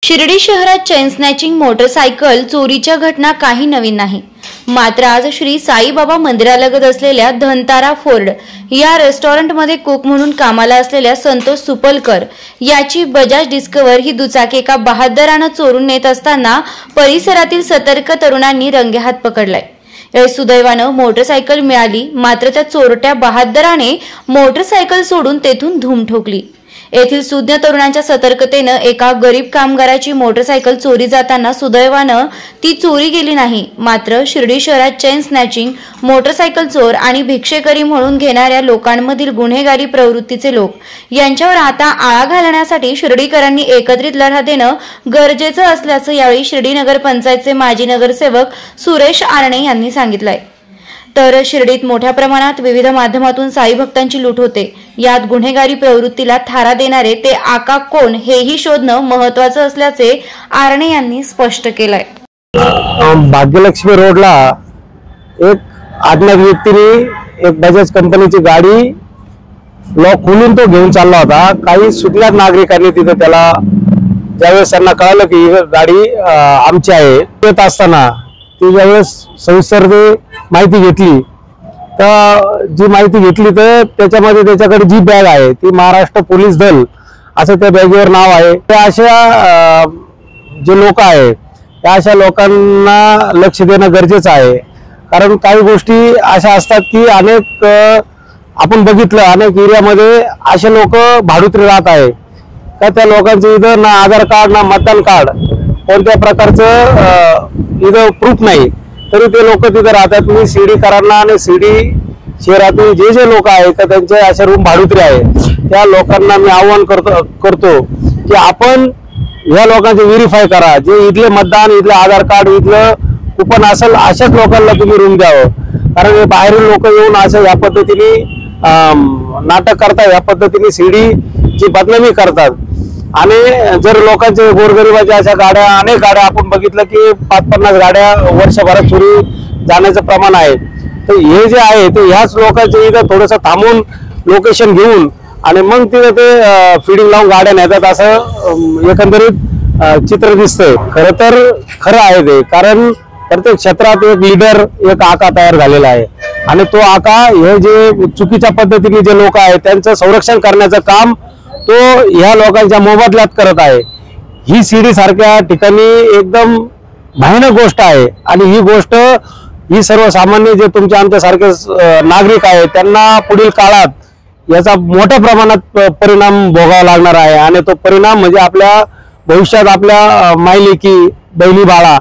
शिर्डी शहरात chain snatching motorcycle चोरीच्या घटना काही नवीन नाही। मात्र आज श्री साईबाबा मंदिरालगत असलेल्या धनतारा फोर्ड या रेस्टॉरंटमध्ये कुक म्हणून कामाला असलेल्या संतोष सुपलकर याची बजाज डिस्कवर ही दुचाकी एका बहादरानं चोरून नेत असताना परिसरातील सतर्क तरुणांनी रंगेहात पकडलाय। सुदैवानं मोटरसायकल मिळाली, मात्र त्या चोरट्या बहादराने मोटरसायकल सोडून तेथून धूम ठोकली। येथील सुज्ञ तरुणांच्या सतर्कतेने एका गरीब कामगाराची मोटरसायकल चोरी जाताना सुदैवानं ती चोरी गेली नाही। मात्र शिर्डी शहरात चेन स्नॅचिंग, मोटरसायकल चोर आणि भिक्षेकरी म्हणून घेणाऱ्या लोकांमधील गुन्हेगारी प्रवृत्तीचे लोक यांच्यावर आता आळा घालण्यासाठी शिर्डीकरांनी एकत्रित लढा देणं गरजेचं असल्याचं यावेळी शिर्डी नगर पंचायतचे माजी नगरसेवक सुरेश आरणे यांनी सांगितलंय। तर शिर्डीत मोठ्या प्रमाणात विविध माध्यमातून साई भक्तांची लूट होते। यात गुन्हेगारी प्रवृत्तीला थारा देणारे ते आका कोण हेही शोधणं महत्त्वाचं असल्याचे आरणे यांनी स्पष्ट केलंय। भाग्यलक्ष्मी रोडला एक अज्ञात व्यक्तीने एक बजाज कंपनीची गाडी लॉक खोलून तो घेऊन चालला होता। काही सुटल्यात नागरिकांनी तिथे त्याला ज्यावेळेस त्यांना कळलं की ही गाडी आमची आहे, येत असताना ती ज्यावेळेस सविस्तर माहिती घेतली तर जी माहिती घेतली तर त्याच्यामध्ये त्याच्याकडे जी बॅग आहे ती महाराष्ट्र पोलीस दल असं त्या बॅगेवर नाव आहे। त्या अशा जे लोक आहेत त्या अशा लोकांना लक्ष देणं गरजेचं आहे, कारण काही गोष्टी अशा असतात की अनेक आपण बघितलं अनेक एरियामध्ये असे लोक भाडुत्री राहत आहे का त्या लोकांचं इथं ना आधार कार्ड ना मतदान कार्ड कोणत्या प्रकारचं इथं प्रूफ नाही, तरी ते लोक तिथे राहतात। मी शिर्डीकरांना आणि शिर्डी शहरातील जे जे लोक आहेत तर त्यांचे अशा रूम भाडुत्री आहे त्या लोकांना मी आव्हान करतो की आपण या लोकांचे व्हेरीफाय करा, जे इथले मतदान, इथले आधार कार्ड, इथलं कुपन असेल अशाच लोकांना तुम्ही रूम द्यावं, कारण हे बाहेरील लोक येऊन असं या पद्धतीने नाटक करतात, या पद्धतीने शिर्डीची बदनामी करतात। आणि जर लोकांचे गोरगरिबाच्या अशा गाड्या अनेक गाड्या आपण बघितलं की 50-50 गाड्या वर्षभरात चोरी जाण्याचं प्रमाण आहे। तर हे जे आहे ते ह्याच लोकांचे इथं थोडंसं थांबून लोकेशन घेऊन आणि मग तिथं ते फिडिंग लावून गाड्या नेतात असं एकंदरीत चित्र दिसतंय। खरं तर खरं आहे ते, कारण प्रत्येक क्षेत्रात एक लीडर, एक आका तयार झालेला आहे आणि तो आका हे जे चुकीच्या पद्धतीने जे लोक आहेत त्यांचं संरक्षण करण्याचं काम तो ह्या लोकांच्या मोबदल्यात करत आहे। ही शिर्डी सारख्या ठिकाणी एकदम भयानक गोष्ट आहे आणि ही गोष्ट ही सर्वसामान्य जे तुमच्या आमच्या सारखे नागरिक आहेत त्यांना पुढील काळात याचा मोठ्या प्रमाणात परिणाम भोगावा लागणार आहे आणि तो परिणाम म्हणजे आपल्या भविष्यात आपल्या मायलेकी, बहिणी बाळा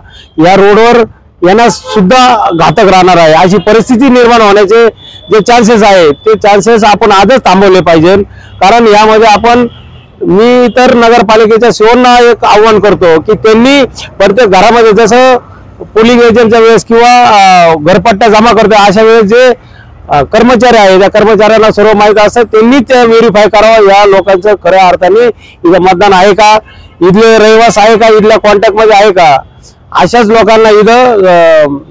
या रोडवर येण्यास सुद्धा घातक राहणार आहे। अशी परिस्थिती निर्माण होण्याचे जे चान्सेस आहेत ते चान्सेस आपण आजच थांबवले पाहिजे, कारण यामध्ये आपण मी तर नगरपालिकेच्या सीओना एक आव्हान करतो की त्यांनी प्रत्येक घरामध्ये जसं पोलिंग एजंटच्या वेळेस किंवा घरपट्टा जमा करतो अशा वेळेस जे कर्मचारी आहेत त्या कर्मचाऱ्यांना सर्व माहिती असतं, त्यांनीच व्हेरीफाय करावं या लोकांचं खऱ्या अर्थाने इथं मतदान आहे का, इथले रहिवास आहे का, इथल्या कॉन्टॅक्टमध्ये आहे का, अशाच लोकांना इथं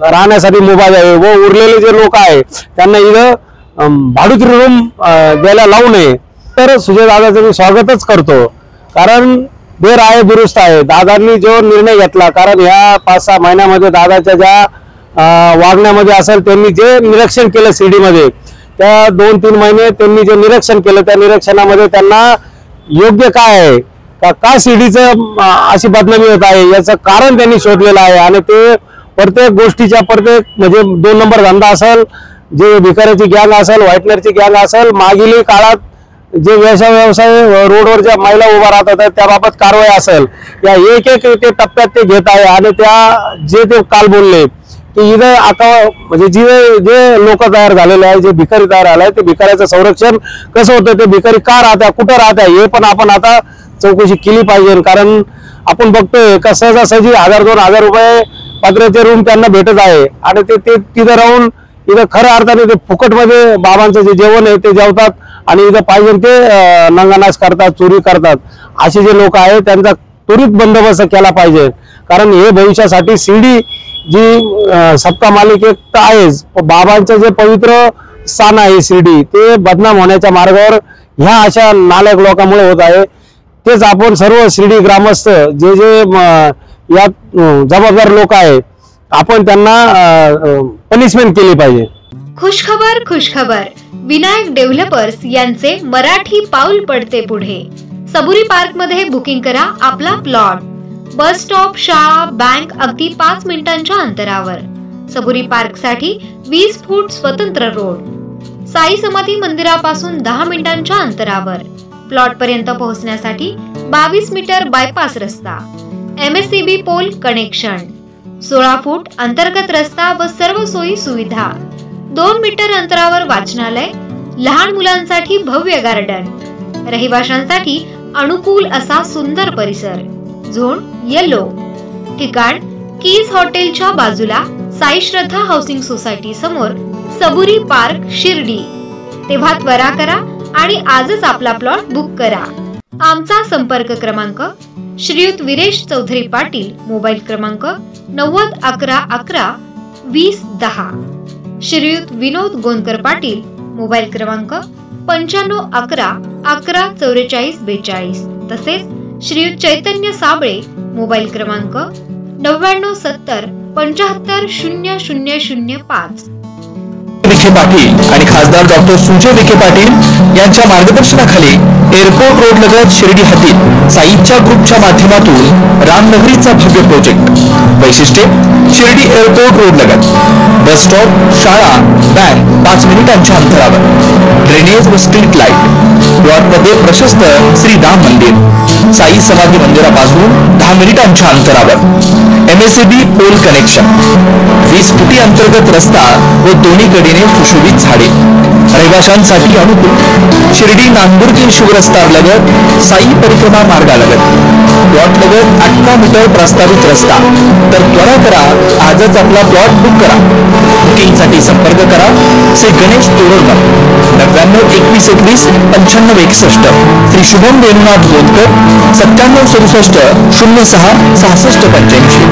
राहण्यासाठी मुभा आहे व उरलेले जे लोक आहेत त्यांना इथं भाडुत्री रूम द्यायला लावू नये। तर सुजय दादाचं मी स्वागतच करतो, कारण देर आहे दुरुस्त आहे। दादांनी जो निर्णय घेतला, कारण ह्या 5-6 महिन्यामध्ये दादाच्या ज्या वागण्यामध्ये असेल त्यांनी जे निरीक्षण केलं शिर्डीमध्ये त्या 2-3 महिने त्यांनी जे निरीक्षण केलं त्या निरीक्षणामध्ये त्यांना योग्य काय आहे का शिर्डीचं अशी बदनामी होत आहे याचं कारण त्यांनी शोधलेलं आहे आणि ते प्रत्येक गोष्टीच्या प्रत्येक म्हणजे 2 नंबर धंदा असेल, जे भिकाऱ्याची गँग असेल, व्हाईटनरची गँग असेल, मागील काळात जे व्यवसाय रोडवर ज्या महिला उभा राहतात त्याबाबत कारवाई असेल, या एक ते टप्प्यात ते घेत आहे आणि त्या जे ते काल बोलले की इथं आता म्हणजे जे लोक तयार झालेले आहे, जे भिकारी तयार झाले ते भिकाऱ्याचं संरक्षण कसं होतं, ते भिकारी का राहत्या, कुठं राहत्या हे पण आपण आता चौकशी केली पाहिजे। कारण आपण बघतोय का सहजासहजी 1000-2000 रुपये पत्र्याचे रूम त्यांना भेटत आहे आणि ते तिथं राहून इथं खऱ्या अर्थाने ते फुकटमध्ये बाबांचं जे जेवण आहे ते जेवतात आणि इथं पाहिजे ते नंगानाश करतात, चोरी करतात। असे जे लोक आहेत त्यांचा त्वरित बंदोबस्त केला पाहिजे, कारण हे भविष्यासाठी शिर्डी जी सबका मालिक एक तर आहेच, बाबांचं जे पवित्र स्थान आहे शिर्डी ते बदनाम होण्याच्या मार्गावर ह्या अशा नालायक लोकांमुळे होत आहे। तेच आपण सर्व शिर्डी ग्रामस्थ जे जे यात जबाबदार लोक आहेत आपण त्यांना पनिशमेंट केली पाहिजे. खुशखबर खुशखबर, विनायक डेव्हलपर्स यांचे मराठी पाऊल पडते पुढे. सबुरी पार्क मध्ये बुकिंग करा आपला प्लॉट. बस स्टॉप, शाळा, बँक अगदी 5 मिनिटांच्या अंतरावर. सबुरी पार्क साठी 20 फूट स्वतंत्र रोड. साई समाधी मंदिरापासून 10 मिनिटांच्या अंतरावर. प्लॉट पर्यंत पोहोचण्यासाठी 22 मीटर बायपास रस्ता. MSCB pole connection. 16 फूट अंतर्गत रस्ता व सर्व सोयी सुविधा. 2 मीटर अंतरावर वाचनालय. लहान मुलांसाठी भव्य गार्डन. रहिवाशांसाठी अनुकूल असा सुंदर परिसर. Zone yellow. ठिकाण कीज हॉटेलच्या बाजूला, साई श्रद्धा हाऊसिंग सोसायटी समोर, सबुरी पार्क, शिर्डी. तेव्हा त्वरा करा आणि आजच आपला प्लॉट बुक करा. आमचा संपर्क क्रमांक श्रीयुत विरेश चौधरी पाटील, मोबाईल क्रमांक 9011112010. श्रीयुत विनोद गोंदकर पाटील, मोबाईल क्रमांक 9511114442. तसेच श्रीयुत चैतन्य साबळे, मोबाईल क्रमांक 9970750005. विखे पाटील आणि खासदार डॉक्टर सुजय विखे पाटील यांच्या मार्गदर्शनाखाली एअरपोर्ट रोड लगत शिर्डी हद्दीत साईच्या ग्रुपच्या माध्यमातून रामनगरीचा भव्य प्रोजेक्ट. वैशिष्ट्ये: शिर्डी एअरपोर्ट रोड लगत, बस स्टॉप, शाळा, बँक 5 मिनिटांच्या अंतरावर. ड्रेनेज व स्ट्रीट लाईट. प्लॉटमध्ये प्रशस्त श्री राम मंदिर. साई समाधी मंदिरापासून 10 मिनिटांच्या अंतरावर. MSCB pole connection. 20 फुटी अंतर्गत रस्ता व दोन्ही कडेने सुशोभित झाडे. रहिवाशांसाठी अनुकूल. शिर्डी नांदुर्गी शिवरस्तार लगत, साई परिक्रमा मार्गालगत. प्लॉट लगत 18 मीटर प्रस्तावित रस्ता. तर त्वरा करा, आजच आपला प्लॉट बुक करा. बुकिंगसाठी संपर्क करा श्री गणेश तोरडमल 9921219561. श्री शुभम वेणुनाथ गोंदकर 9767 06 6585.